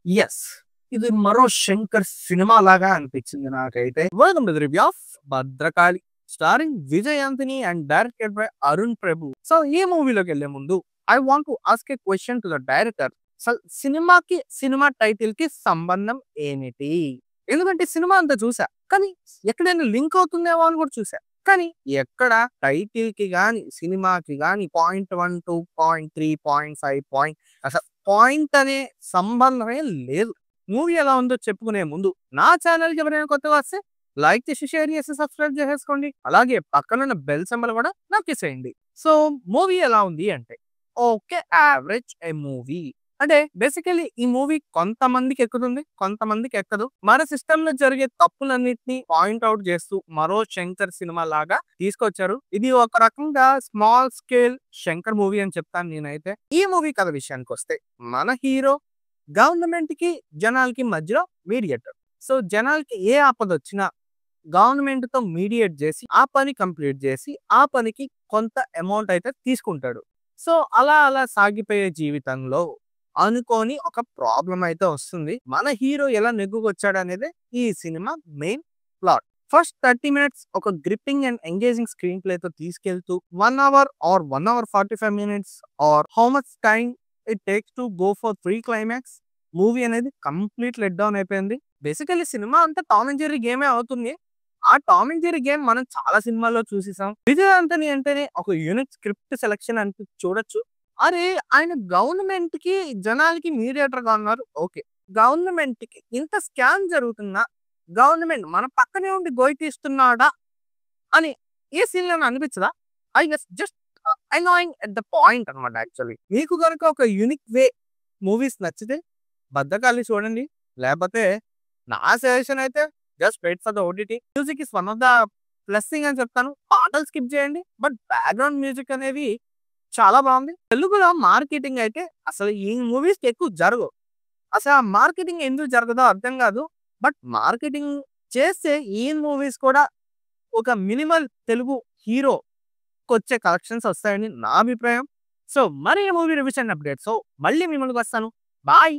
Yes. ఇది మరో 'Shankar' cinema లాగా అనిపించింది నాకైతే. Welcome to the review of 'Bhadrakali' starring Vijay Anthony and directed by Arun Prabhu. So ఈ మూవీలోకెళ్ళే ముందు I want to ask a question to the director. అసలు సినిమా టైటిల్ కి సంబంధం ఏమిటి? ఎందుకంటే సినిమా అంతా చూసా. కానీ ఎక్కడైనా లింక్ అవుతుందేమో అని కూడా చూసా. కానీ ఎక్కడ టైటిల్ కి గాని, సినిమాకి గాని పాయింట్ 1, 2, పాయింట్ 3, పాయింట్ 5 పాయింట్ అసలు పాయింట్ అనే సంబంధమే లేదు. మూవీ ఎలా ఉందో చెప్పుకునే ముందు నా ఛానల్‌కి ఎవరైనా కొత్తగా వస్తే లైక్ చేసి, షేర్ చేసి, సబ్స్క్రైబ్ చేసేసుకోండి. అలాగే పక్కనున్న బెల్ సింబల్ కూడా నొక్కేసేయండి. సో మూవీ ఎలా ఉంది అంటే ఓకే యావరేజ్ ఏ మూవీ. అంటే బేసికల్లీ ఈ మూవీ కొంతమందికి ఎక్కుతుంది. కొంతమందికి ఎక్కదు. మన సిస్టమ్‌లో జరిగే తప్పులన్నిటిని పాయింట్ ఔట్ చేస్తూ మరో 'శంకర్' సినిమా లాగా తీసుకొచ్చారు. ఇది ఒక రకంగా స్మాల్ స్కేల్ 'శంకర్' మూవీ అని చెప్తాను నేనైతే. ఈ మూవీ కథ విషయానికొస్తే మన హీరో గవర్నమెంట్‌కి, జనాలకి మధ్యలో మీడియేటర్. సో జనాలకి ఏ ఆపదొచ్చినా గవర్నమెంట్‌తో మీడియేట్ చేసి ఆ పని కంప్లీట్ చేసి ఆ పనికి కొంత అమౌంట్ అయితే తీసుకుంటాడు. సో అలా అలా సాగిపోయే జీవితంలో అనుకోని ఒక ప్రాబ్లమ్ అయితే వస్తుంది. మన హీరో ఎలా నెగ్గుకొచ్చాడనేదే ఈ cinema main plot. First 30 minutes ఒక గ్రిప్పింగ్ అండ్ ఎంగేజింగ్ స్క్రీన్ ప్లేతో తీసుకెళ్తూ 1 hour or 1 hour 45 minutes or how much time it takes to go for pre climax movie అనేది కంప్లీట్ లెట్ డౌన్ అయిపోయింది. బేసికల్లీ సినిమా అంతా Tom and Jerry గేమే అవుతుంది. ఆ Tom and Jerry game మనం చాలా సినిమాల్లో చూసేసాం. విజయ్ ఆంథోనీ అంటేనే ఒక యూనిక్ స్క్రిప్ట్ సెలక్షన్ అని చూడొచ్చు. అరే! ఆయన గవర్నమెంట్‌కి, జనాలకి మీడియేటర్‌గా ఉన్నారు. ఓకే. గవర్నమెంట్‌కి ఇంత స్కామ్ జరుగుతున్నా, గవర్నమెంట్ మన పక్కనే ఉండి గొయ్యి తీస్తున్నాడా అని ఏ సీన్‌లోనా అనిపించదా? I guess just annoying at the point అన్నమాట యాక్చువల్లీ. మీకు గనుక ఒక యూనిక్ వే మూవీస్ నచ్చితే 'భద్రకాళి' చూడండి. లేకపోతే నా సజెషన్ అయితే just wait for the OTT. Music is one of the plus thing అని చెప్తాను. పాటలు స్కిప్ చేయండి. బట్ బ్యాక్‌గ్రౌండ్ మ్యూజిక్ అనేవి చాలా బాగుంది. తెలుగులో మార్కెటింగ్ అయితే అసలు ఈ మూవీస్‌కి ఎక్కువ జరగవు. అసలు ఆ మార్కెటింగ్ ఎందుకు జరగదో అర్థం కాదు. బట్ మార్కెటింగ్ చేస్తే ఈ మూవీస్ కూడా ఒక మినిమల్ తెలుగు హీరోకొచ్చే కలెక్షన్స్ వస్తాయని నా అభిప్రాయం. సో మరి ఈ movie reviews and updates. So మళ్ళీ మీ ముందుకు వస్తాను. బాయ్.